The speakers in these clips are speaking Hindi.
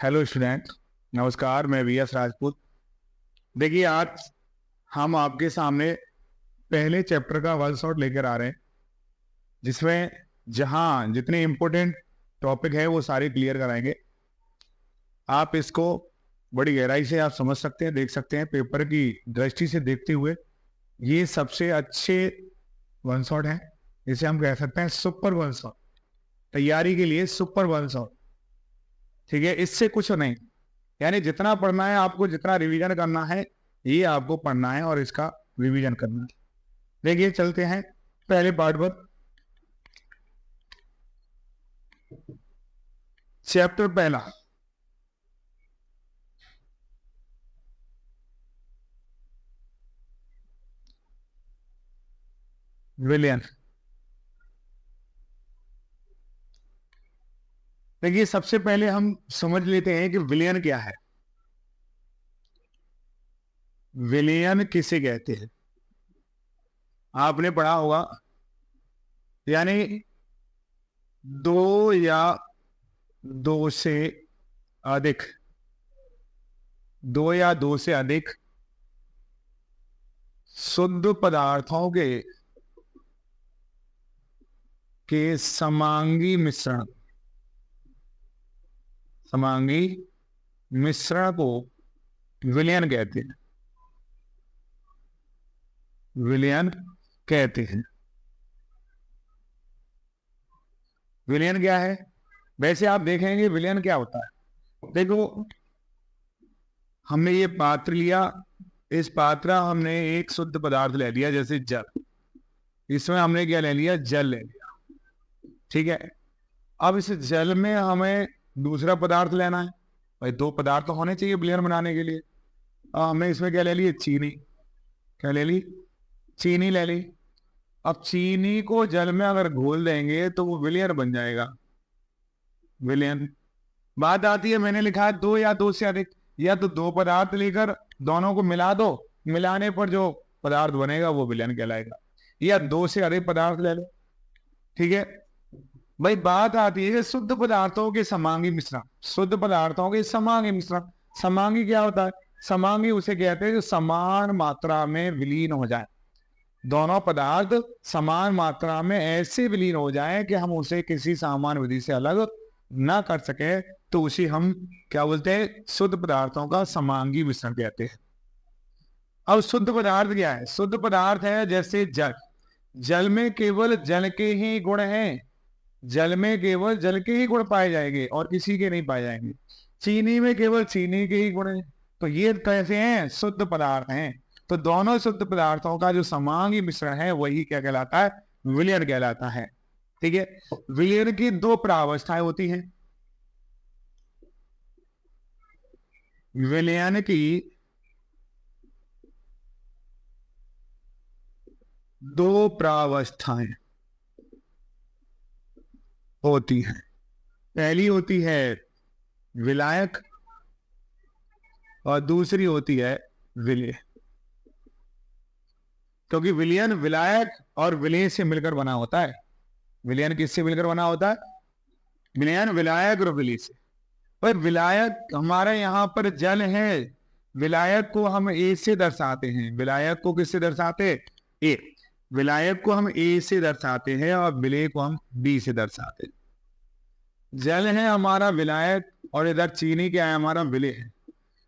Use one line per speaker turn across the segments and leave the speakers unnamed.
हेलो स्टूडेंट, नमस्कार। मैं वीएस राजपूत। देखिए, आज हम आपके सामने पहले चैप्टर का वन शॉट लेकर आ रहे हैं, जिसमें जहां जितने इम्पोर्टेंट टॉपिक है वो सारे क्लियर कराएंगे। आप इसको बड़ी गहराई से आप समझ सकते हैं, देख सकते हैं। पेपर की दृष्टि से देखते हुए ये सबसे अच्छे वन शॉट है। इसे हम कह सकते हैं सुपर वन शॉट। तैयारी के लिए सुपर वन शॉट, ठीक है। इससे कुछ नहीं, यानी जितना पढ़ना है आपको, जितना रिवीजन करना है, ये आपको पढ़ना है और इसका रिवीजन करना है। देखिए, चलते हैं पहले पार्ट पर। चैप्टर पहला, विलियन। देखिए, सबसे पहले हम समझ लेते हैं कि विलियन क्या है। विलियन किसे कहते हैं? आपने पढ़ा होगा, यानी दो या दो से अधिक, दो या दो से अधिक शुद्ध पदार्थों के समांगी मिश्रण, समांगी मिश्रण को विलियन कहते हैं। विलियन कहते हैं। विलियन क्या है? वैसे आप देखेंगे विलियन क्या होता है। देखो, हमने ये पात्र लिया, इस पात्र हमने एक शुद्ध पदार्थ ले लिया, जैसे जल। इसमें हमने क्या ले लिया? जल ले लिया, ठीक है। अब इस जल में हमें दूसरा पदार्थ लेना है। भाई, दो पदार्थ तो होने चाहिए विलियन बनाने के लिए। हमने इसमें क्या ले लिया? चीनी। क्या ले ली? चीनी ले ली। अब चीनी को जल में अगर घोल देंगे तो वो विलियन बन जाएगा, विलियन। बात आती है, मैंने लिखा है दो या दो से अधिक। या तो दो पदार्थ लेकर दोनों को मिला दो, मिलाने पर जो पदार्थ बनेगा वो विलयन कहलाएगा। या दो से अधिक पदार्थ ले लो, ठीक है। भाई, बात आती है कि शुद्ध पदार्थों के समांगी मिश्रण, शुद्ध पदार्थों के समांगी मिश्रण। समांगी क्या होता है? समांगी उसे कहते हैं जो समान मात्रा में विलीन हो जाए। दोनों पदार्थ समान मात्रा में ऐसे विलीन हो जाएं कि हम उसे किसी सामान्य विधि से अलग ना कर सके, तो उसे हम क्या बोलते हैं? शुद्ध पदार्थों का समांगी मिश्रण कहते हैं। अब शुद्ध पदार्थ क्या है? शुद्ध पदार्थ है जैसे जल। जल में केवल जल के ही गुण हैं। जल में केवल जल के ही गुण पाए जाएंगे और किसी के नहीं पाए जाएंगे। चीनी में केवल चीनी के ही गुण हैं। तो ये कैसे हैं? शुद्ध पदार्थ हैं। तो दोनों शुद्ध पदार्थों का जो समांगी मिश्रण है वही क्या कहलाता है? विलयन कहलाता है, ठीक है। विलयन की दो प्रावस्थाएं होती हैं। विलयन की दो प्रावस्थाएं होती हैं। पहली होती है विलायक और दूसरी होती है विलय। क्योंकि विलयन विलायक और विलय से मिलकर बना होता है। विलयन किससे मिलकर बना होता है? विलयन विलायक और विलय से। पर विलायक हमारे यहाँ पर जल है। विलायक को हम ए से दर्शाते हैं। विलायक को किससे दर्शाते? ए। विलायक को हम ए से दर्शाते हैं और विलय को हम बी से दर्शाते हैं। जल है हमारा विलायक और इधर चीनी क्या है? हमारा विलय है।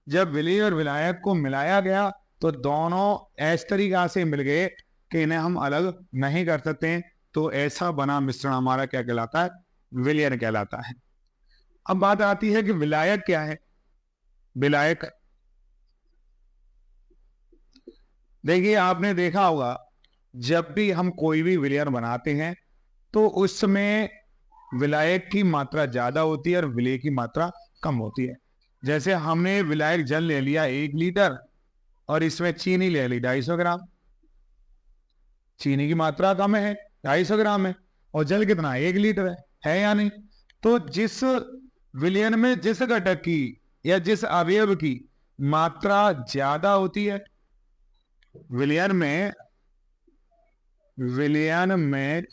जब विलय और विलायक को मिलाया गया तो दोनों इस तरीका से मिल गए कि इन्हें हम अलग नहीं कर सकते। तो ऐसा बना मिश्रण हमारा क्या कहलाता है? विलयन कहलाता है। अब बात आती है कि विलायक क्या है? विलायक, देखिए, आपने देखा होगा जब भी हम कोई भी विलयन बनाते हैं तो उसमें विलायक की मात्रा ज्यादा होती है और विलय की मात्रा कम होती है। जैसे हमने विलायक जल ले लिया 1 लीटर और इसमें चीनी ले ली 250 ग्राम। चीनी की मात्रा कम है, 250 ग्राम है, और जल कितना? 1 लीटर है या नहीं? तो जिस विलयन में जिस घटक की या जिस अवयव की मात्रा ज्यादा होती है, विलयन में, विलयन में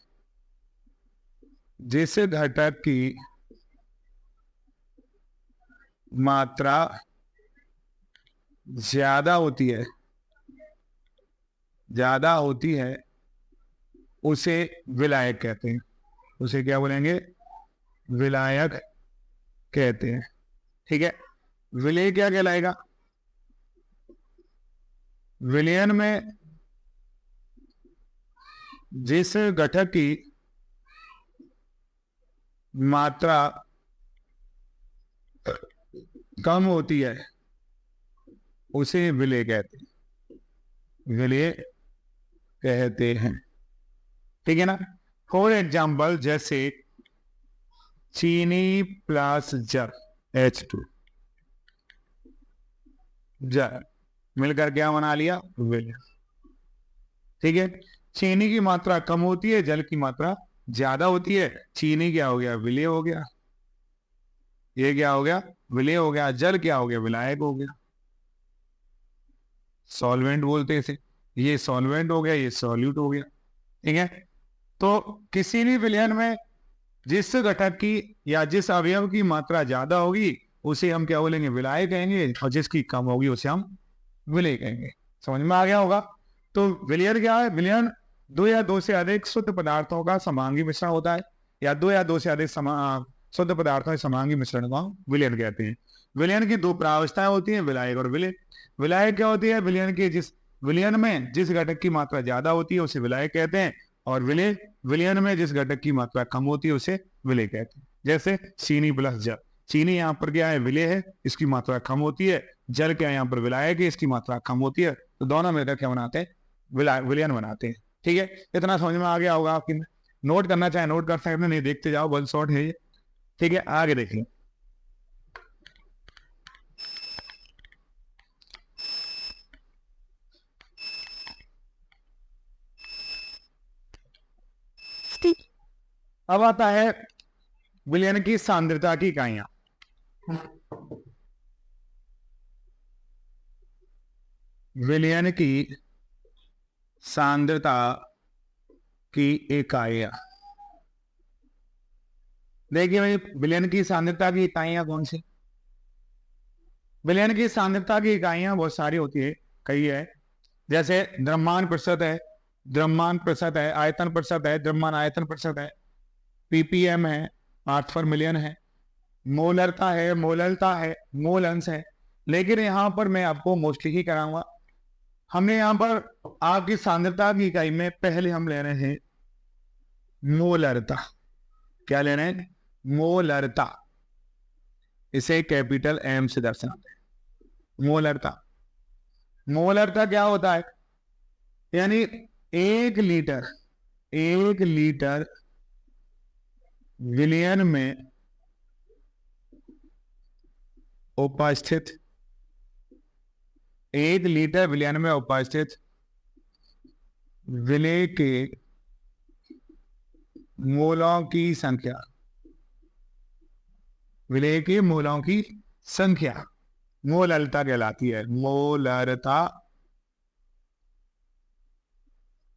जिस घटक की मात्रा ज्यादा होती है, ज्यादा होती है, उसे विलायक कहते हैं। उसे क्या बोलेंगे? विलायक कहते हैं। ठीक है, विलेय क्या कहलाएगा? विलयन में जिस घटक की मात्रा कम होती है उसे विलेय कहते हैं, विलेय कहते हैं। ठीक है ना? फॉर एग्जाम्पल, जैसे चीनी प्लस जल, H2, जल मिलकर क्या बना लिया? विलयन। ठीक है, चीनी की मात्रा कम होती है, जल की मात्रा ज्यादा होती है। चीनी क्या हो गया? विलेय हो गया। ये क्या हो गया? विलेय हो गया। जल क्या हो गया? विलायक हो गया। सॉल्वेंट बोलते इसे। ये सॉल्वेंट हो गया, ये सॉल्यूट हो गया। ठीक है, तो किसी भी विलयन में जिस घटक की या जिस अवयव की मात्रा ज्यादा होगी उसे हम क्या बोलेंगे? विलायक कहेंगे, और जिसकी कम होगी उसे हम विलेय कहेंगे। समझ में आ गया होगा? तो विलयन क्या है? विलयन दो या दो से अधिक शुद्ध पदार्थों का समांगी मिश्रण होता है, या दो या दो से अधिक शुद्ध पदार्थों के समांगी मिश्रण को हम विलयन कहते हैं। विलयन की दो प्रावस्थाएं होती हैं, विलायक और विलेय। विलायक क्या होती है? विलयन की विलयन में जिस घटक की मात्रा ज्यादा होती है उसे विलायक कहते हैं, और विलेय विलयन में जिस घटक की मात्रा कम होती है उसे विलेय कहते हैं। जैसे चीनी प्लस जल। चीनी यहाँ पर क्या है? विलेय है, इसकी मात्रा कम होती है। जल क्या है? यहाँ पर विलायक है, इसकी मात्रा कम होती है। तो दोनों मिलकर क्या बनाते हैं? विलयन बनाते हैं। ठीक है, इतना समझ में आ गया होगा आपकी। नोट करना चाहे नोट कर सकते हैं, नहीं देखते जाओ, वन शॉट है ये। ठीक है, आगे देखिए। अब आता है विलयन की सांद्रता की इकाइयां। विलयन की सांद्रता की इकाइयां। देखिए भाई, विलयन की सांद्रता की इकाइयां कौन सी? विलयन की सांद्रता की इकाइयां बहुत सारी होती है, कई है। जैसे द्रव्यमान प्रतिशत है, द्रव्यमान प्रतिशत है, आयतन प्रतिशत है, द्रव्यमान आयतन प्रतिशत है, पीपीएम है, पार्ट्स पर मिलियन है, मोलरता है, मोलरता है, मोल अंश है। लेकिन यहां पर मैं आपको मोस्टली ही कराऊंगा। हमने यहां पर आपकी सांद्रता की इकाई में पहले हम ले रहे हैं मोलरता। क्या ले रहे हैं? मोलरता। इसे कैपिटल एम से दर्शाते हैं, मोलरता। मोलरता क्या होता है? यानी 1 लीटर, 1 लीटर विलयन में उपस्थित, 1 लीटर विलयन में उपस्थित विलेय के मोलों की संख्या, विलेय के मोलों की संख्या मोलरता कहलाती है। मोलरता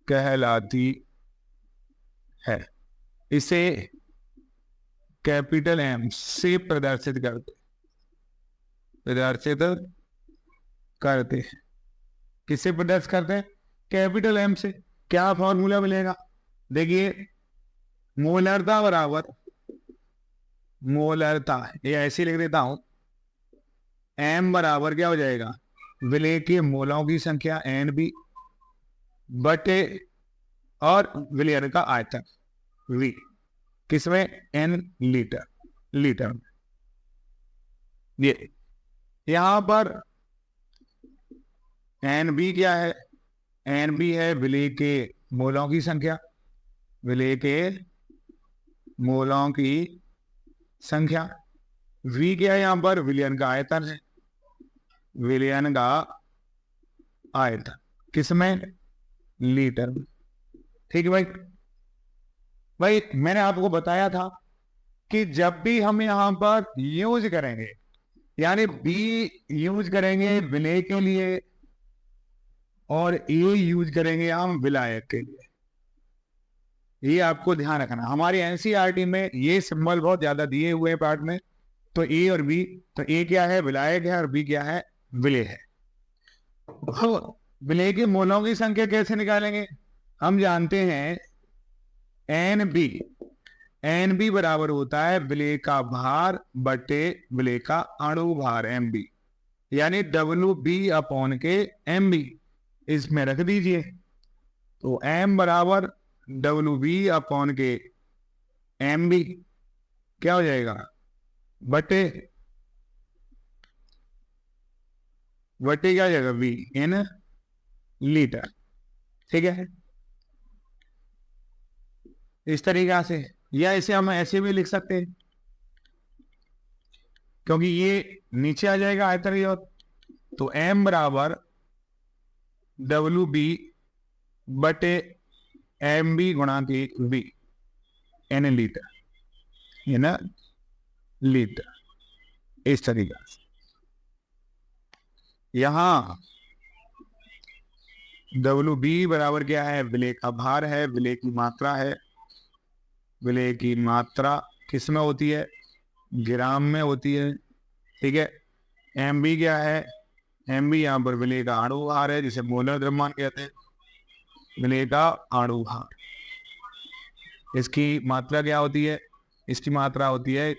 कहलाती है। इसे कैपिटल एम से प्रदर्शित करते हैं। किससे प्रदर्शित करते हैं? कैपिटल एम से। क्या फॉर्मूला मिलेगा? देखिए, मोलरता बराबर, मोलरता ये ऐसे लिख देता हूं, एम बराबर क्या हो जाएगा? विलेय के मोलों की संख्या एन बी बटे और विलयन का आयतन वी। किसमें? एन लीटर, लीटर में। ये यहां पर एन बी क्या है? एन बी है विलेय के मोलों की संख्या, विलेय के मोलों की संख्या। वी क्या है? यहां पर विलयन का आयतन है, विलयन का आयतन। किसमें? लीटर में। ठीक है भाई। भाई मैंने आपको बताया था कि जब भी हम यहां पर यूज करेंगे, यानी बी यूज करेंगे विलेय के लिए और ए यूज करेंगे हम विलायक के लिए, ये आपको ध्यान रखना। हमारी एनसीईआरटी में ये सिंबल बहुत ज्यादा दिए हुए हैं पार्ट में, तो ए और बी, तो ए क्या है, विलायक है, और बी क्या है, विलेय है। तो विलेय के मोलों की संख्या कैसे निकालेंगे? हम जानते हैं एन बी बराबर होता है विलेय का भार बटे विलेय का अणु भार एम बी, यानी डब्ल्यू बी अपॉन के एम बी, इसमें रख दीजिए। तो एम बराबर डब्ल्यू बी अपॉन के एम बी क्या हो जाएगा, बटे बटे क्या हो जाएगा, बी इन लीटर। ठीक है, इस तरीका से, या इसे हम ऐसे भी लिख सकते हैं, क्योंकि ये नीचे आ जाएगा आयतन की ओर। तो एम बराबर डब्ल्यू बी बटे एम बी गुणा के बी एन लीटर, है ना, लीटर। इस तरीका से यहां डब्ल्यू बी बराबर क्या है, विलेय का भार है, विलेय की मात्रा है। विलेय की मात्रा किस में होती है, ग्राम में होती है। ठीक है, एम बी क्या है, एम बी यहाँ पर विलेय का अणु भार है, जिसे मोलर द्रव्यमान कहते हैं, विलेय का अणु भार। इसकी मात्रा क्या होती है, इसकी मात्रा होती है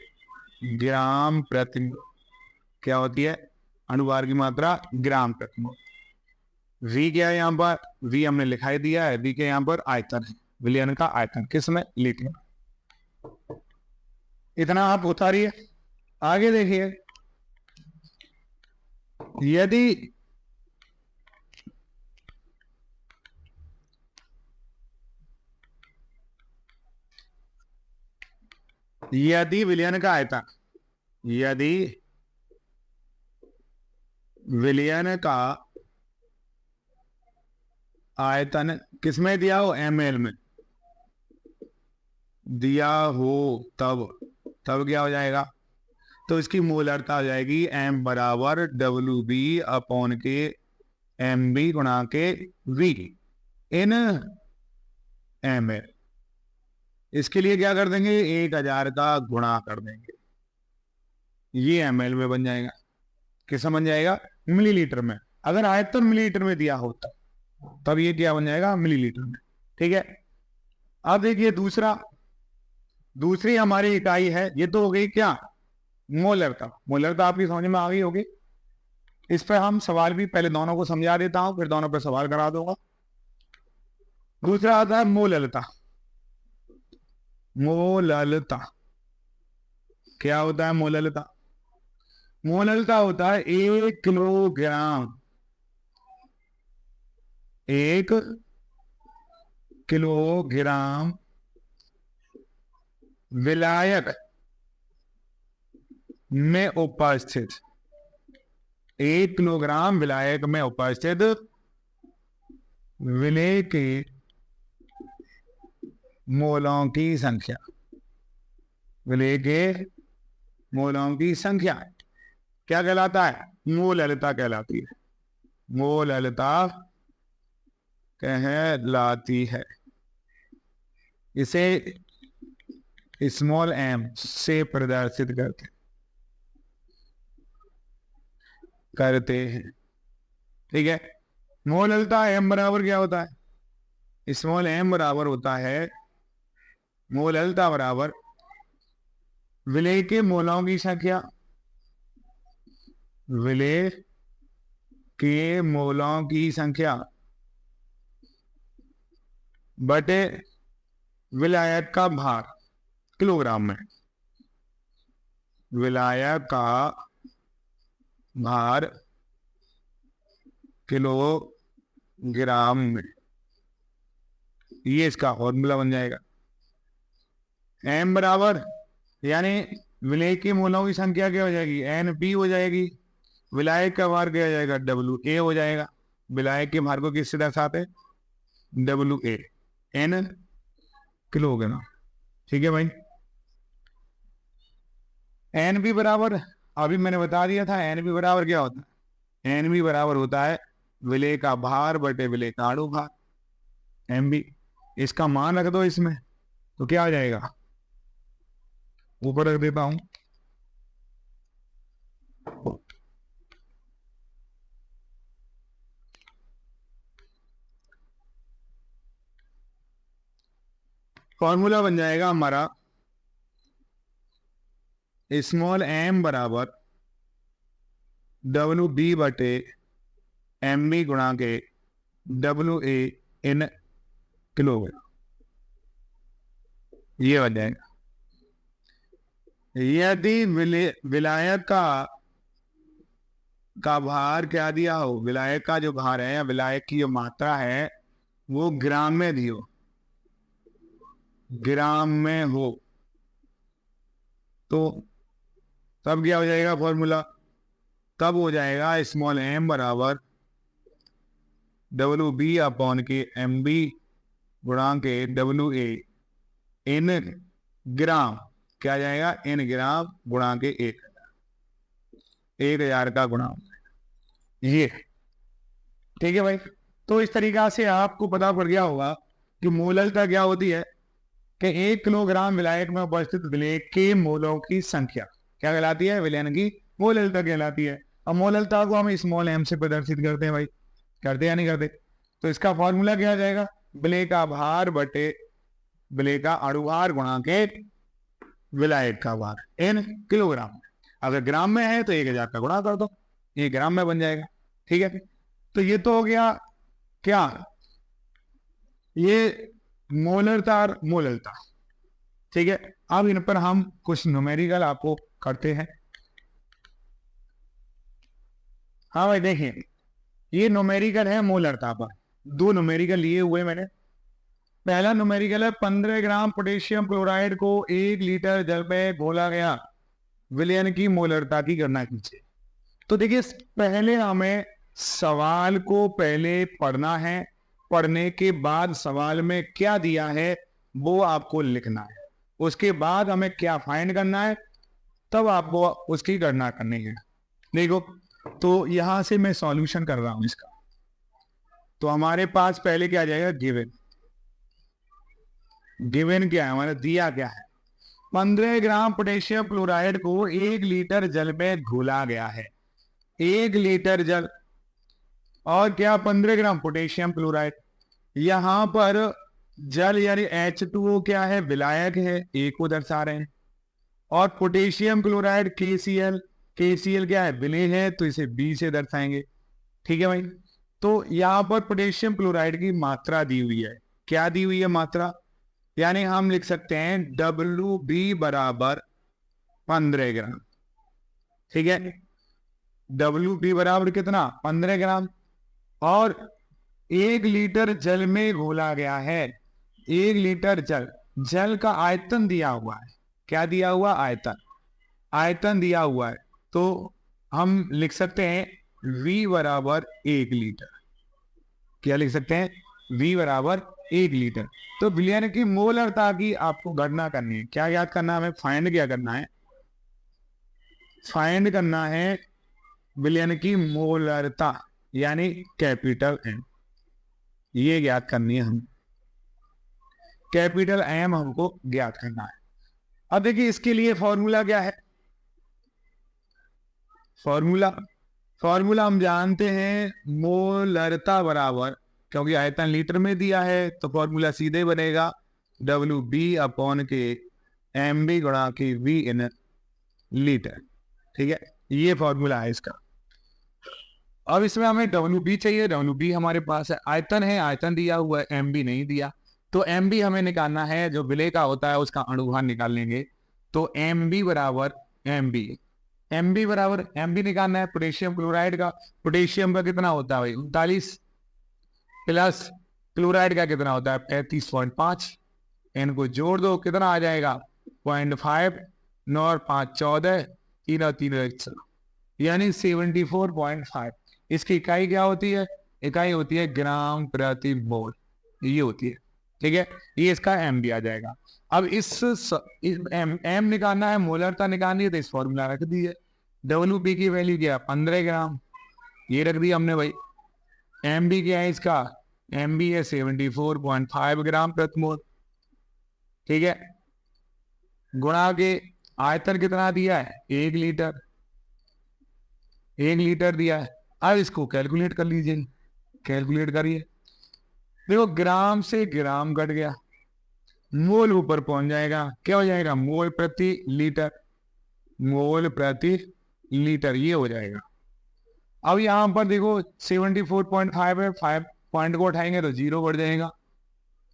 ग्राम प्रति, क्या होती है, अणुभार की मात्रा ग्राम प्रति मोल। वी क्या है, यहाँ पर वी हमने लिखाई दिया है, वी के यहाँ पर आयतन है, विलयन का आयतन किसमें, लीटर। इतना आप उतारिए, आगे देखिए। यदि विलयन का आयतन, यदि विलयन का आयतन किसमें दिया हो, ml में दिया हो, तब क्या हो जाएगा, तो इसकी मोलरता हो जाएगी m बराबर डब्ल्यू बी अपॉन के एम बी गुणा के वी इन ml। इसके लिए क्या कर देंगे, 1000 का गुणा कर देंगे, ये ml में बन जाएगा। किसमें बन जाएगा, मिलीलीटर में। अगर आयतन मिलीलीटर में दिया होता तब ये क्या बन जाएगा, मिलीलीटर में। ठीक है, अब देखिए दूसरी हमारी इकाई है, ये तो हो गई क्या, मोलरता। मोलरता आपकी समझ में आ गई होगी। इस पर हम सवाल भी पहले दोनों को समझा देता हूं, फिर दोनों पर सवाल करा दूंगा। दूसरा आता है मोललता। मोललता क्या होता है, मोललता, मोललता होता है 1 किलोग्राम, 1 किलोग्राम विलायक में उपस्थित, 1 किलोग्राम विलायक में उपस्थित विलेय के मोलों की संख्या, विलेय के मोलों की संख्या क्या कहलाता है, मोललता कहलाती है, मोललता कहलाती है। इसे स्मॉल एम से प्रदर्शित करते हैं। ठीक है, मोललता एम बराबर क्या होता है, स्मॉल एम बराबर होता है, मोललता बराबर विलेय के मोलों की संख्या, विलेय के मोलों की संख्या बटे विलायक का भार किलोग्राम में, विलायक का भार किलोग्राम में, ये इसका फॉर्मूला बन जाएगा। एम बराबर, यानी विलेय के मोलों की संख्या क्या हो जाएगी, एन पी हो जाएगी, विलायक का भार क्या हो जाएगा, डब्ल्यू ए हो जाएगा। विलायक के भार को किससे दर्शाते हैं, डब्ल्यू ए एन किलोग्राम। ठीक है भाई, एन बी बराबर, अभी मैंने बता दिया था, एन बी बराबर क्या होता है, एन बी बराबर होता है विलेय का भार बटे विलेय का अणु भार, एम बी। इसका मान रख दो इसमें, तो क्या आ जाएगा, ऊपर रख देता हूं, फॉर्मूला बन जाएगा हमारा स्मॉल एम बराबर डब्ल्यू बी बटे एम बी गुणा के डब्ल्यू ए इन किलोग्राम, ये बन जाएगा। यदि विलायक का भार क्या दिया हो, विलायक का जो भार है या विलायक की जो मात्रा है वो ग्राम में दी हो, ग्राम में हो, तो तब क्या हो जाएगा फॉर्मूला, तब हो जाएगा स्मॉल एम बराबर डब्ल्यू बी अपॉन के एम बी गुणा के डब्ल्यू ए इन ग्राम, क्या जाएगा इन ग्राम गुणा के 1000 का गुणा, ये ठीक है भाई। तो इस तरीका से आपको पता पड़ गया होगा कि मोललता क्या होती है, कि 1 किलोग्राम विलायक में उपस्थित विलेय के मोलों की संख्या क्या कहलाती है, विलयन की मोललता कहलाती है। और मोललता को हम स्मॉल एम से प्रदर्शित करते हैं भाई, करते या नहीं करते। तो इसका फॉर्मूला क्या आ जाएगा, विलेय का भार बटे विलेय का अणुभार गुणा के विलायक का भार इन किलोग्राम। अगर ग्राम में है तो 1000 का गुणा कर दो, ये ग्राम में बन जाएगा। ठीक है, तो ये तो हो गया क्या, ये मोलरता और मोललता। ठीक है, अब इन पर हम कुछ न्यूमेरिकल आपको करते हैं। हाँ भाई देखिए, ये न्यूमेरिकल है मोलरता पर, 2 न्यूमेरिकल लिए हुए मैंने। पहला न्यूमेरिकल है 15 ग्राम पोटेशियम क्लोराइड को 1 लीटर जल में घोला गया, विलयन की मोलरता की गणना कीजिए। तो देखिए, पहले हमें सवाल को पहले पढ़ना है, पढ़ने के बाद सवाल में क्या दिया है वो आपको लिखना है, उसके बाद हमें क्या फाइंड करना है, तब आपको उसकी गणना करनी है। देखो, तो यहां से मैं सॉल्यूशन कर रहा हूं इसका। तो हमारे पास पहले क्या आ जाएगा, गिवन। गिवन क्या है हमारा, दिया क्या है, 15 ग्राम पोटेशियम क्लोराइड को 1 लीटर जल में घोला गया है। 1 लीटर जल और क्या 15 ग्राम पोटेशियम क्लोराइड। यहां पर जल यानी H2O क्या है, विलायक है, ए को दर्शा रहे हैं। और पोटेशियम क्लोराइड KCl, KCl क्या है, विलेय है, तो इसे B से दर्शाएंगे। ठीक है भाई, तो यहां पर पोटेशियम क्लोराइड की मात्रा दी हुई है, क्या दी हुई है मात्रा, यानी हम लिख सकते हैं WB बराबर 15 ग्राम। ठीक है, WB बराबर कितना, 15 ग्राम। और 1 लीटर जल में घोला गया है, 1 लीटर जल, जल का आयतन दिया हुआ है, क्या दिया हुआ, आयतन, आयतन दिया हुआ है। तो हम लिख सकते हैं V बराबर 1 लीटर, क्या लिख सकते हैं, V बराबर 1 लीटर। तो विलयन की मोलरता की आपको गणना करनी है, क्या याद करना है हमें, फाइंड क्या करना है, फाइंड करना है विलयन की मोलरता यानी कैपिटल M, ये ज्ञात करनी है हम, कैपिटल M हमको ज्ञात करना है। अब देखिए इसके लिए फॉर्मूला क्या है, फॉर्मूला हम जानते हैं, मोलरता बराबर, क्योंकि आयतन लीटर में दिया है तो फॉर्मूला सीधे बनेगा WB अपॉन के MB गुणा के V इन लीटर। ठीक है, ये फॉर्मूला है इसका। अब इसमें हमें WB चाहिए, WB हमारे पास है, आयतन है, आयतन दिया हुआ है, MB नहीं दिया, तो MB हमें निकालना है, जो विलेय का होता है उसका अणुभार निकाल लेंगे। तो MB बराबर MB बराबर MB निकालना है पोटेशियम क्लोराइड का, पोटेशियम का कितना होता है भाई 39, प्लस क्लोराइड का कितना होता है 35.5, इनको जोड़ दो कितना आ जाएगा 0.5, 9 और 5 14, 3 और 3 1, यानी 74.5। इसकी इकाई क्या होती है, इकाई होती है ग्राम प्रति मोल, ये होती है। ठीक है, ये इसका MB आ जाएगा। अब इस M निकालना है, मोलरता निकालनी है, तो इस फॉर्मूला रख दी है। WB की वैल्यू क्या है 15 ग्राम, ये रख दी हमने भाई। MB क्या है इसका, MB है 74.5 ग्राम प्रति मोल। ठीक है, गुणा के आयतन कितना दिया है 1 लीटर, 1 लीटर दिया है। अब इसको कैलकुलेट कर लीजिए, कैलकुलेट करिए। देखो ग्राम से ग्राम घट गया, मोल ऊपर पहुंच जाएगा, क्या हो जाएगा, मोल प्रति लीटर, मोल प्रति लीटर ये हो जाएगा। अब यहां पर देखो 74.5 है, 5 पॉइंट को उठाएंगे तो 0 बढ़ जाएगा,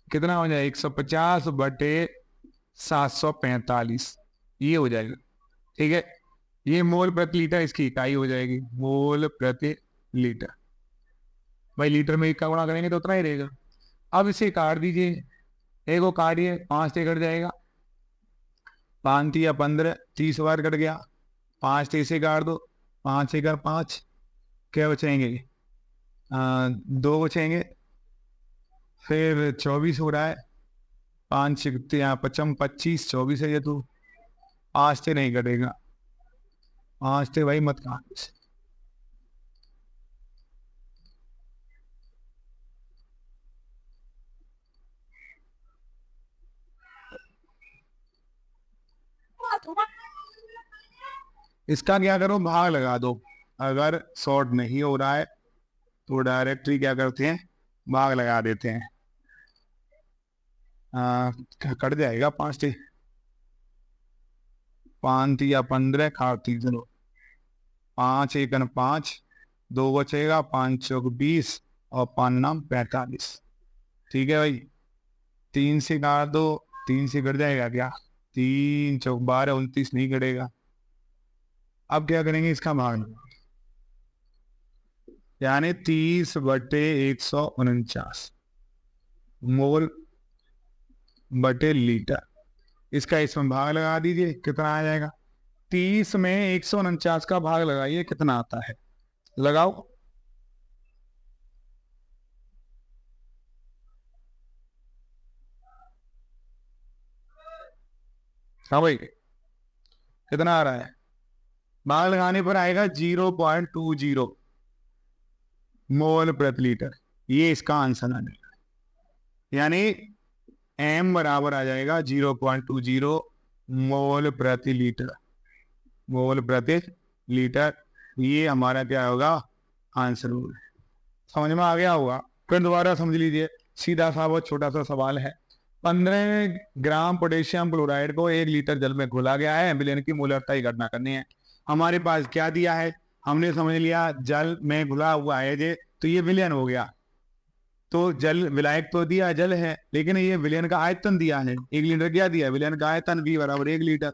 कितना हो जाएगा 150 बटे 745, ये हो जाएगा। ठीक है, ये मोल प्रति लीटर इसकी इकाई हो जाएगी, मोल प्रति लीटर। भाई लीटर में 1 का गुणा करेंगे तो उतना ही रहेगा। अब इसे काट दीजिए, एक को काटिए, 5 से कट जाएगा, 5 या 15, 30 बार कट गया, 5 से काट दो, 5 से कर 5, क्या बचेंगे 2 बचेंगे, फिर 24 हो रहा है, 5 यहाँ 25, 24 है ये तो, 5 से नहीं कटेगा, 5 से भाई मत काट। इसका क्या करो, भाग लगा दो, अगर शॉर्ट नहीं हो रहा है तो डायरेक्टली क्या करते हैं, भाग लगा देते हैं, कट जाएगा 5 से, 5 या 15 खाती चलो, 5 एक 5, 2 बचेगा, 5 चौक 20 और 5 नाम 45। ठीक है भाई, 3 से काट दो, 3 से कट जाएगा क्या, 3 चौक 12, 29 नहीं कटेगा। अब क्या करेंगे, इसका भाग, यानी 30 बटे 149 मोल बटे लीटर, इसका इसमें भाग लगा दीजिए, कितना आ जाएगा, 30 में 149 का भाग लगाइए, कितना आता है, लगाओ। हाँ भाई, कितना आ रहा है, भाग लगाने पर आएगा 0.20 मोल प्रति लीटर, ये इसका आंसर आ जाएगा, यानी एम बराबर आ जाएगा 0.20 मोल प्रति लीटर, मोल प्रति लीटर, ये हमारा क्या होगा, आंसर होगा। समझ में आ गया होगा, फिर दोबारा समझ लीजिए, सीधा सा बहुत छोटा सा सवाल है। 15 ग्राम पोटेशियम क्लोराइड को 1 लीटर जल में घोला गया है, विलयन की मोलरता की गणना करनी है। हमारे पास क्या दिया है, हमने समझ लिया जल में घुला हुआ है ये, तो ये विलयन हो गया, तो जल विलायक तो दिया जल है, लेकिन ये विलयन का आयतन दिया है, 1 लीटर क्या दिया है, विलयन का आयतन V बराबर 1 लीटर।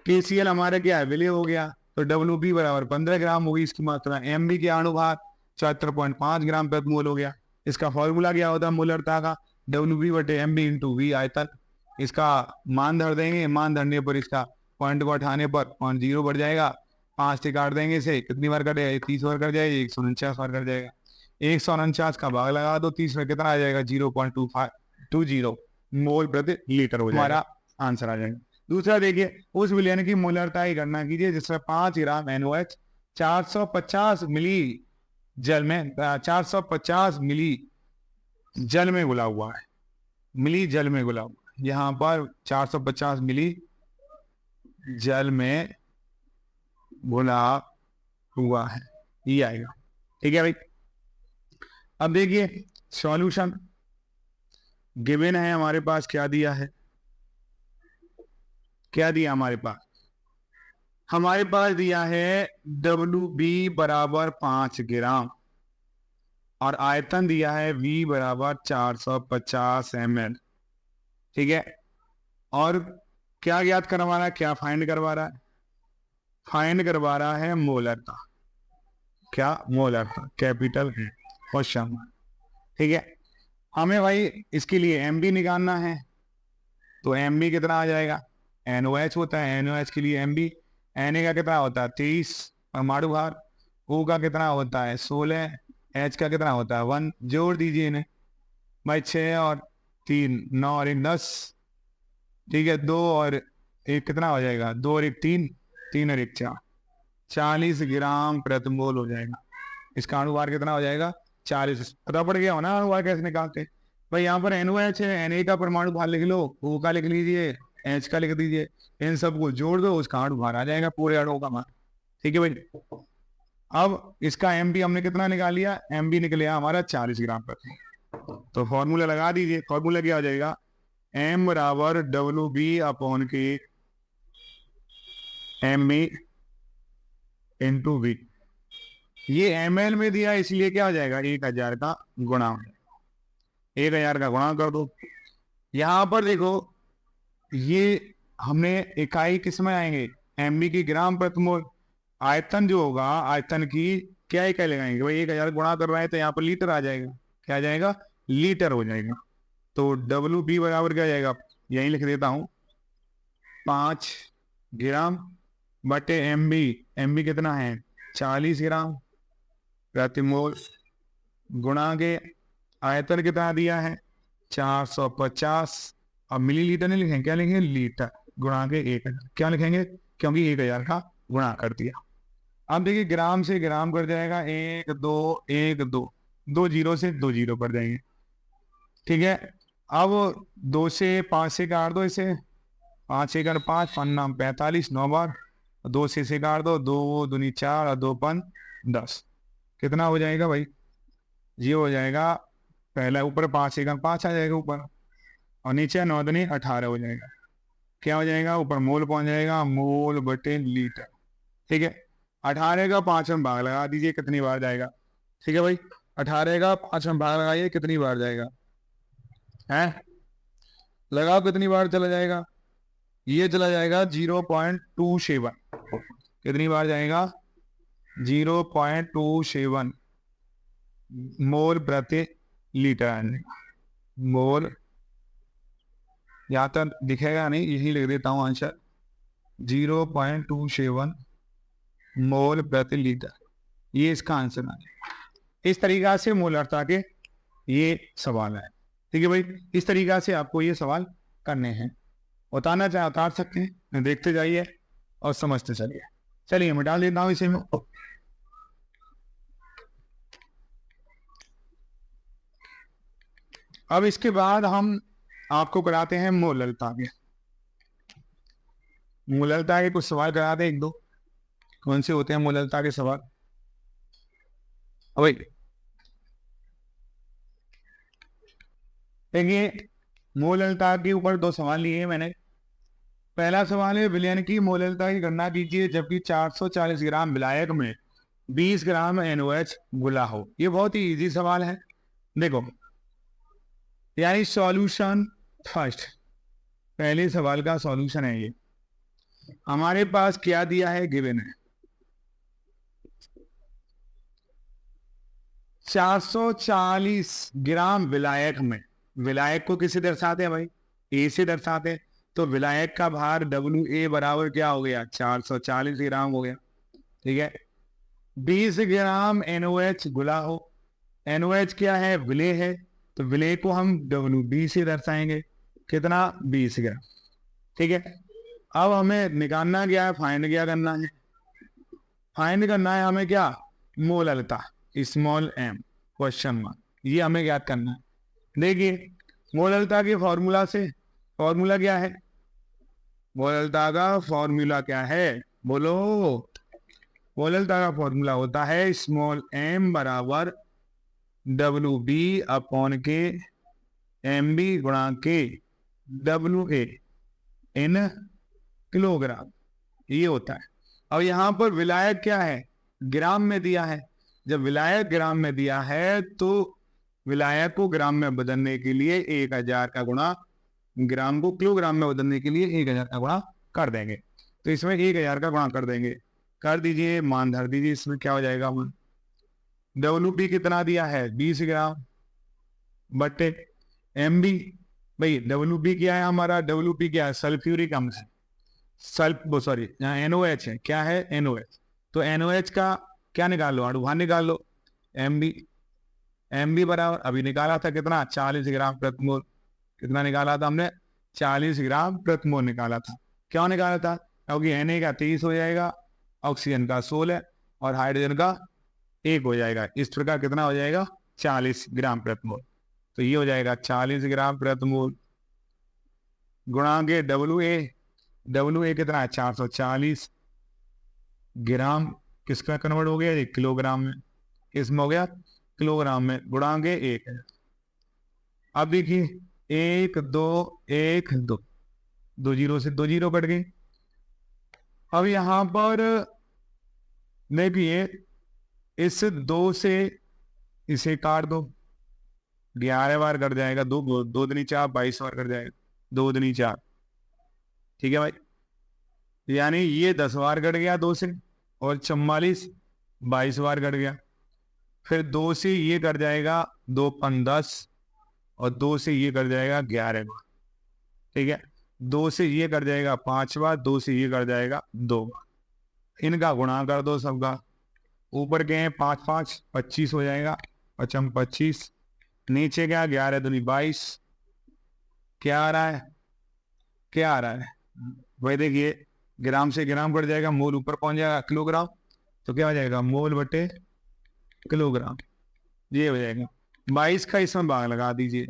KCl हमारा क्या है, विलय हो गया, तो WB बराबर 15 ग्राम होगी इसकी मात्रा, MB के अणुभार 74.5 ग्राम प्रति मोल हो गया। इसका फॉर्मूला क्या होता है मोलरता का, WB बटे MB इंटू V आयतन। इसका मान धर देंगे, मान धरने पर इसका पॉइंट को उठाने पर 0 बढ़ जाएगा, 5 से काट देंगे इसे, कितनी बार कटेगा, 30 बार कट जाएगा, 149 बार कट जाएगा, 149 का भाग लगा दो 30 में, कितना आ जाएगा 0.25 मोल प्रति लीटर हो जाएगा, हमारा आंसर आ जाएगा। दूसरा देखिए, उस विलयन की मोलरता की गणना कीजिए जिसमें 5 ग्राम NOH 450 मिली जल में 450 मिली जल में घुला हुआ है, मिली जल में घुला हुआ, यहाँ पर 450 मिली जल में घुला हुआ है, ये आएगा। ठीक है भाई, अब देखिए सॉल्यूशन गिवन है हमारे पास, क्या दिया है, क्या दिया हमारे पास, हमारे पास दिया है WB बराबर 5 ग्राम और आयतन दिया है V बराबर 450 ml। ठीक है, और क्या ज्ञात करवा रहा है, क्या फाइंड करवा रहा है, फाइंड करवा रहा है मोलरता, क्या मोलरता, कैपिटल है क्वेश्चन। ठीक है, हमें भाई इसके लिए MB निकालना है, तो MB कितना आ जाएगा, NOH होता है, NOH के लिए MB, Na का कितना होता है 23 परमाणु भार, O का कितना होता है 16, H का कितना होता है 1, जोड़ दीजिए इन्हें भाई, 6 और 3 9 और 1 10, ठीक है, 2 और 1 कितना हो जाएगा, 2 और 1 3, 3 और 1 4, 40 ग्राम प्रति मोल हो जाएगा। इसका अणुभार कितना हो जाएगा 40। पता पड़ गया हो ना अणुभार कैसे निकालते, भाई यहाँ पर NOH है, Na का परमाणु भार लिख लो, O का लिख लीजिए, H का लिख दीजिए, इन सबको जोड़ दो, उसका अणुभार आ जाएगा पूरे अणुओं का मान। ठीक है भाई, अब इसका MB हमने कितना निकाल लिया, MB निकल गया हमारा 40 ग्राम प्रति, तो फॉर्मूला लगा दीजिए, फॉर्मूला क्या हो जाएगा M बराबर WB अपॉन के ME इंटू V। ये ml में दिया इसलिए क्या हो जाएगा, 1000 का गुणा, 1000 का गुणा कर दो। यहां पर देखो ये हमने इकाई किस में आएंगे, MB की ग्राम प्रति मोल। आयतन जो होगा, आयतन की क्या इकाई लगाएंगे भाई, 1000 गुणा कर रहा है तो यहाँ पर लीटर आ जाएगा, क्या आ जाएगा, लीटर हो जाएगा। तो WB बराबर क्या जाएगा, यही लिख देता हूं, 5 ग्राम बटे MB कितना है 40 ग्राम प्रति मोल, गुणा के आयतन कितना दिया है 450। अब मिलीलीटर नहीं लिखेंगे, क्या लिखेंगे, लीटर, गुणा के 1000, क्या लिखेंगे, क्योंकि 1000 का गुणा कर दिया। अब देखिए ग्राम से ग्राम कर जाएगा, 1 2 1 2, 2 जीरो से 2 जीरो कर जाएंगे, ठीक है। अब 2 से 5 से काट दो इसे, 5 एकड़ 5 पन्ना 45, 9 बार 2 से काट दो, 2 दूनी 4 और 2 पन 10, कितना हो जाएगा भाई, ये हो जाएगा, पहला ऊपर 5 एकड़ 5 आ जाएगा ऊपर, और नीचे 9 दूनी 18 हो जाएगा, क्या हो जाएगा, ऊपर मोल पहुंच जाएगा, मोल बटे लीटर, ठीक है। 18 का 5 में भाग लगा दीजिए, कितनी बार जाएगा, ठीक है भाई, 18 का 5 में भाग लगाइए, कितनी बार जाएगा, है लगाओ, कितनी बार चला जाएगा, ये चला जाएगा 0.27, कितनी बार जाएगा, 0.27 मोल प्रति लीटर, मोल, यहाँ तक दिखेगा नहीं, यही लिख देता हूँ आंसर, 0.27 मोल प्रति लीटर, ये इसका आंसर है। इस तरीका से मोलरता के ये सवाल है, ठीक है भाई, इस तरीका से आपको ये सवाल करने हैं, उतारना चाहे उतार सकते हैं, देखते जाइए और समझते चलिए। चलिए मैं डाल देता हूं इसे में। अब इसके बाद हम आपको कराते हैं मोलरता के, मोलरता के कुछ सवाल कराते हैं, 1 2, कौन से होते हैं मोलरता के सवाल, भाई देखिए मोलरता के ऊपर 2 सवाल लिए मैंने। पहला सवाल है, विलयन की मोलरता की गणना कीजिए जबकि 440 ग्राम विलायक में 20 ग्राम NOH घुला हो। ये बहुत ही इजी सवाल है, देखो यानी सॉल्यूशन फर्स्ट, पहले सवाल का सॉल्यूशन है ये। हमारे पास क्या दिया है, गिवन है 440 ग्राम विलायक में, विलायक को किसे दर्शाते हैं भाई, ए से दर्शाते हैं, तो विलायक का भार WA बराबर क्या हो गया, 440 ग्राम हो गया, ठीक है। 20 ग्राम NOH घुला हो, NOH क्या है, विलेय है, तो विलेय को हम WB से दर्शाएंगे, कितना, 20 ग्राम, ठीक है। अब हमें निकालना क्या है, फाइंड क्या करना है, फाइंड करना है हमें क्या, मोलरता, स्मॉल m क्वेश्चन मार्क, ये हमें याद करना है। देखिए मोलरता के फॉर्मूला से, फॉर्मूला क्या है, मोलरता का फॉर्मूला क्या है, बोलो, मोलरता का फॉर्मूला होता है स्मॉल m बराबर WB अपॉन के MB गुणा के WA इन किलोग्राम, ये होता है। अब यहाँ पर विलायक क्या है, ग्राम में दिया है, जब विलायक ग्राम में दिया है तो विलायक को ग्राम में बदलने के लिए 1000 का गुणा, ग्राम को किलोग्राम में बदलने के लिए 1000 का गुणा कर देंगे, तो इसमें 1000 का गुणा कर देंगे, कर दीजिए, मान धर दीजिए, इसमें क्या हो जाएगा, WB कितना दिया है 20 ग्राम बटे MB, भाई WB क्या है हमारा, WB क्या है, सल्फ्यूरिक अम्ल, सॉरी यहाँ NOH है, क्या है NOH, तो NOH का क्या निकाल लो, अणुभार निकाल लो, MB बराबर अभी निकाला था कितना, 40 ग्राम प्रति मोल, कितना निकाला था हमने, 40 ग्राम प्रति मोल निकाला था, क्यों निकाला था, क्योंकि Na का 23 हो जाएगा, ऑक्सीजन का 16 और हाइड्रोजन का 1 हो जाएगा, इस प्रकार कितना हो जाएगा, 40 ग्राम प्रति मोल, तो ये हो जाएगा 40 ग्राम प्रति मोल गुणा के WA कितना है 440 ग्राम, किसका कन्वर्ट हो गया, किलोग्राम में, इसमें हो गया किलोग्राम में, गुणा के 1 है। अब देखिए 1 2 1 2, 2 जीरो से 2 जीरो कट गई। अब यहां पर देखिए इस 2 से इसे काट दो, 11 बार कट जाएगा, 2 2 दूनी 4, 22 बार कट जाएगा, 2 दूनी 4। ठीक है भाई, यानी ये 10 बार कट गया 2 से, और 44 22 बार कट गया। फिर 2 से ये कट जाएगा 2 5 10, और 2 से ये कट जाएगा 11 बार। ठीक है, 2 से ये कट जाएगा 5 बार, 2 से ये कट जाएगा 2 बार। इनका गुणा कर दो सबका, ऊपर के हैं 5 5 25 हो जाएगा, 5 25, नीचे क्या 11 दूनी 22। क्या आ रहा है, क्या आ रहा है भाई, देखिए ग्राम से ग्राम कट जाएगा, मोल ऊपर पहुंच जाएगा किलोग्राम, तो क्या हो जाएगा मोल बटे किलोग्राम, ये हो जाएगा। 22 का इसमें भाग लगा दीजिए,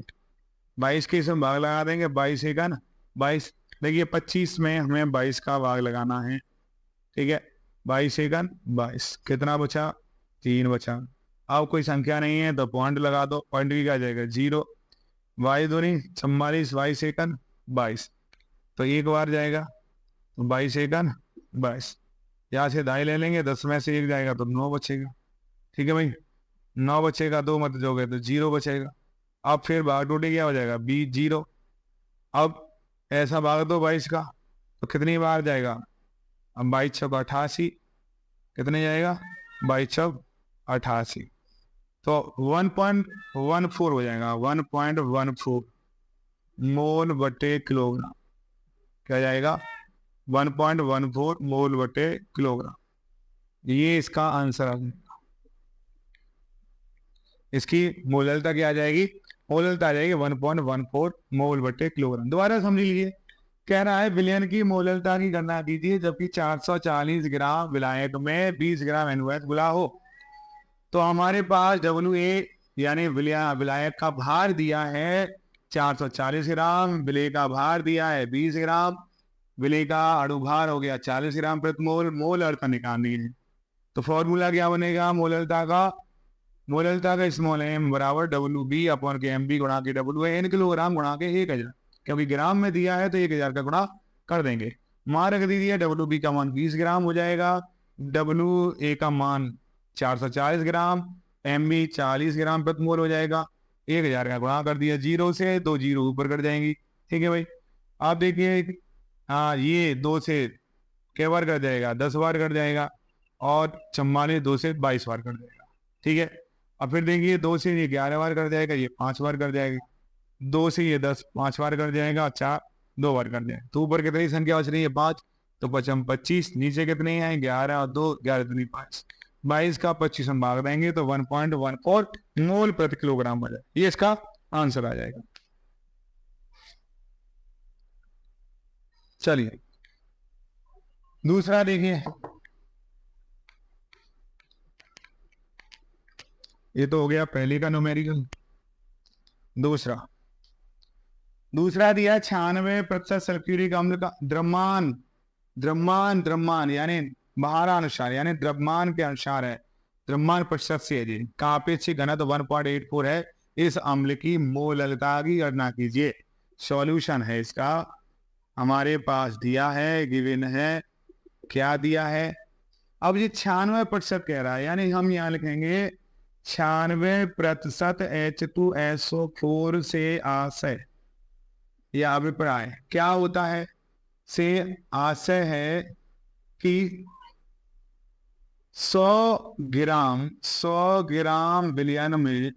22 के इसमें भाग लगा देंगे, 22 एक ना 22, देखिए 25 में हमें 22 का भाग लगाना है। ठीक है, 22 एक 22, कितना बचा 3 बचा। अब कोई संख्या नहीं है तो पॉइंट लगा दो, पॉइंट की क्या जाएगा 0, 22 दूनी 44, 22 एक 22, तो एक बार जाएगा, तो 22 एक 22, यहाँ से दाई ले लेंगे, 10 में से 1 जाएगा तो 9 बचेगा। ठीक है भाई, 9 बचेगा, 2 मत जोगे तो 0 बचेगा। अब फिर भाग टूटे क्या हो जाएगा 20 0। अब ऐसा भाग दो 22 का, तो कितनी बार जाएगा, अब 22 छक 88, कितने जाएगा 22 छक 88, तो 1.14 हो जाएगा, 1.14 मोल बटे किलोग्राम। क्या जाएगा 1.14 मोल बटे किलोग्राम, ये इसका आंसर आ जाएगा। इसकी मोललता क्या आ जाएगी, मोललता आ जाएगी 1.14 मोल बटे किलोग्राम। दोबारा समझ लीजिए, कह रहा है विलयन की मोललता की गणना कीजिए जबकि 440 ग्राम विलायक में 20 ग्राम NaOH घुला हो। तो हमारे पास WA यानी विलायक का भार दिया है 440 ग्राम, विलेय का भार दिया है 20 ग्राम, विलेय का अणुभार हो गया 40 ग्राम प्रति मोल, मोललता निकालनी है। तो फॉर्मूला क्या बनेगा मोललता का, मोललता का स्मॉल m बराबर WB अपॉन के MB गुणा के WN किलोग्राम गुणा के 1000, क्योंकि ग्राम में दिया है तो 1000 का गुणा कर देंगे। मान रख दीजिए WB का मान 20 ग्राम हो जाएगा, WA का मान 440 ग्राम, MB 40 ग्राम प्रति मोल हो जाएगा, 1000 का गुणा कर दिया, 0 से 2 जीरो ऊपर कट जाएंगी। ठीक है भाई, आप देखिए हाँ ये 2 से कै बार कर जाएगा 10 बार कर जाएगा, और 44 2 से 22 बार कर जाएगा। ठीक है, अब फिर देखिए 2 से ये 11 बार कर जाएगा, ये 5 बार कर जाएगा, 2 से ये 10 5 बार कर जाएगा, 4 2 बार कर जाएगा। तो ऊपर कितनी संख्या बच रही है 5, तो 5 25, नीचे कितने हैं 11 और 2 11 दूनी 5, 22 का 25 हम भाग देंगे तो 1.14 मोल प्रति किलोग्राम हो जाएगा, ये इसका आंसर आ जाएगा। चलिए दूसरा देखिए, ये तो हो गया पहले का न्यूमेरिकल। दूसरा दिया 96% सल्फ्यूरिक अम्ल का द्रव्यमान, द्रव्यमान यानी भारानुसार यानी द्रव्यमान के अनुसार है, द्रव्यमान प्रतिशत से है जी, कापेक्षिक घनत्व 1.84 है। इस अम्ल की मोललता की गणना कीजिए। सॉल्यूशन है इसका हमारे पास दिया है, गिवन है, क्या दिया है। अब ये 96% कह रहा है, यानी हम यहाँ लिखेंगे 96% H2SO4 से आशय या अभिप्राय क्या होता है, से आशय है कि 100 ग्राम विलयन में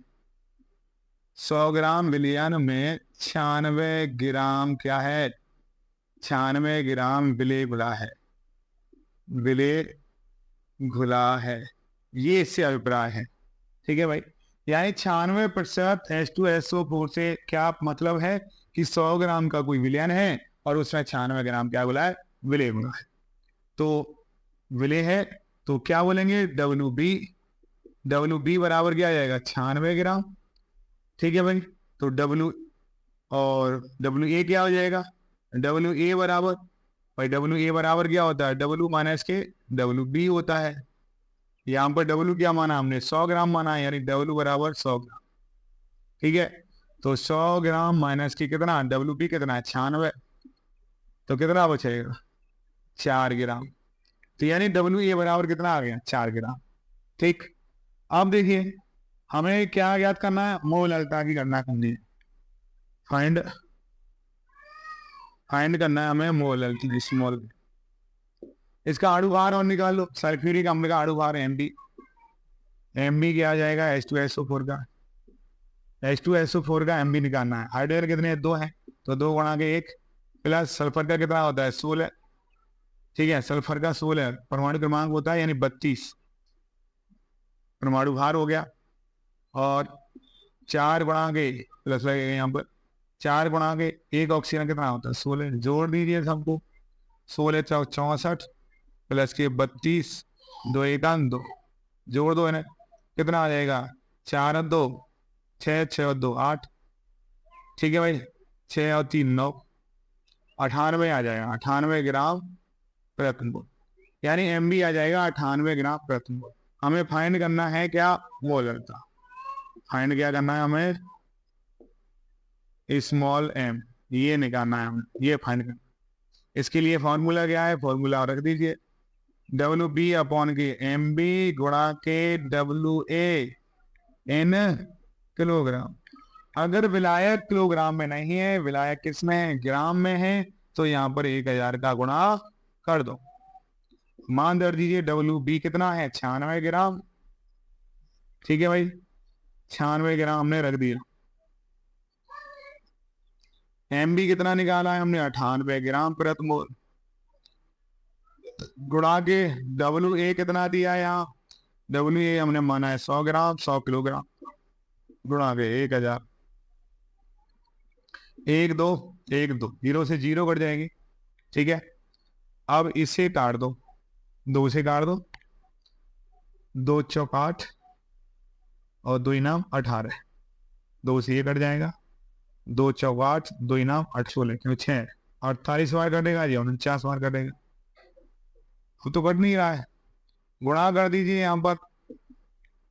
100 ग्राम विलयन में 96 ग्राम क्या है, 96 ग्राम विलेय घुला है, विलेय घुला है, ये इससे अभिप्राय है। ठीक है भाई, यानी 96% H2SO4 से क्या मतलब है कि 100 ग्राम का कोई विलयन है और उसमें 96 ग्राम क्या बोला है, विलेय बोला है। तो विलेय है तो क्या बोलेंगे WB बराबर क्या आ जाएगा 96 ग्राम। ठीक है भाई, तो W और WA क्या हो जाएगा, WA बराबर, भाई WA बराबर क्या होता है, W माइनस के WB होता है। यहाँ पर W क्या माना हमने 100 ग्राम माना है, यानी W बराबर 100 ग्राम। ठीक है, तो 100 ग्राम माइनस की कितना, WP कितना है 96, तो कितना बचेगा 4 ग्राम। तो यानी WA बराबर कितना आ गया 4 ग्राम। ठीक, अब देखिए हमें क्या ज्ञात करना है, मोलरता की गणना करनी है। फाइंड फाइंड करना है हमें मोलरता, स्मॉल। इसका आड़ू भार और निकाल लो। सल्फ्यूरिक अम्ल का आड़ू भार MB, MB क्या आ जाएगा H2SO4 का, H2SO4 का MB निकालना है। हाइड्रोजन कितने 2 है, तो 2 गुणा के 1 प्लस सल्फर का कितना होता है 16। ठीक है, सल्फर का 16 परमाणु क्रमांक होता है, यानी 32 परमाणु भार हो गया। और 4 गुणा के प्लस लगेगा यहाँ पर, 4 गुणा के 1 ऑक्सीजन कितना होता है 16, जोड़ दीजिए सबको। 16 चौक 64 प्लस के 32, 2 1 2, जोड़ दो इन्हें, कितना आ जाएगा 4 और 2 6, 6 और 2 8। ठीक है भाई, 6 और 3 9, 98 आ जाएगा, 98 ग्राम प्रति मोल, यानी MB आ जाएगा 98 ग्राम प्रति मोल। हमें फाइंड करना है क्या, मोलरता। फाइंड क्या करना है हमें, स्मॉल m, ये निकालना है हमें, ये फाइंड करना। इसके लिए फॉर्मूला क्या है, फॉर्मूला रख दीजिए, WB अपॉन के MB गुणा के WA इन किलोग्राम। अगर विलायक किलोग्राम में नहीं है, विलायक किस में है, ग्राम में है, तो यहाँ पर 1000 का गुणा कर दो। मान दर दीजिए WB कितना है 96 ग्राम। ठीक है भाई, 96 ग्राम हमने रख दिया। MB कितना निकाला है हमने 98 ग्राम प्रति मोल, गुणा के WA कितना दिया है यहाँ, WA हमने माना है 100 ग्राम, 100 किलोग्राम, गुणा के 1000। 1 2 1 2, 0 से 0 कट जाएगी। ठीक है, अब इसे काट दो, 2 से काट दो, 2 चौक 8 और 2 इनाम 18, 2 से ये कट जाएगा, 2 चौक 8, 2 इनाम 8 16 क्यों 6, 48 बार कटेगा जी, 49 बार कटेगा, वो तो कट नहीं रहा है। गुणा कर दीजिए यहाँ पर,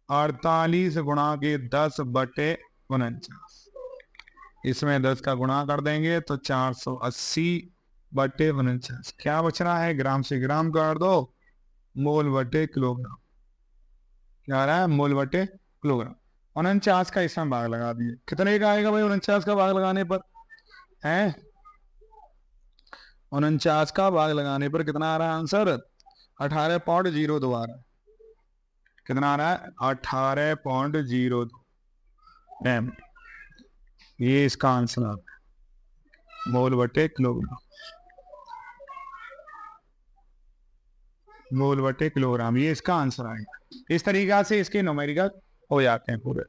48 गुणा के 10 बटे 49, इसमें 10 का गुणा कर देंगे तो 480 बटे 49। क्या बच रहा है, ग्राम से ग्राम काट दो, मोल बटे किलोग्राम। क्या आ रहा है, मोल बटे किलोग्राम। 49 का इसमें भाग लगा दिए, कितने का आएगा भाई 49 का भाग लगाने पर, है 49 का भाग लगाने पर कितना आ रहा है आंसर, 18.02 आ रहा है। कितना आ रहा है 18.02 m, ये इसका आंसर आ रहा है, मोल बटे किलोग्राम, मोल बटे किलोग्राम, ये इसका आंसर आएगा। इस तरीका से इसके न्यूमेरिकल हो जाते हैं पूरे।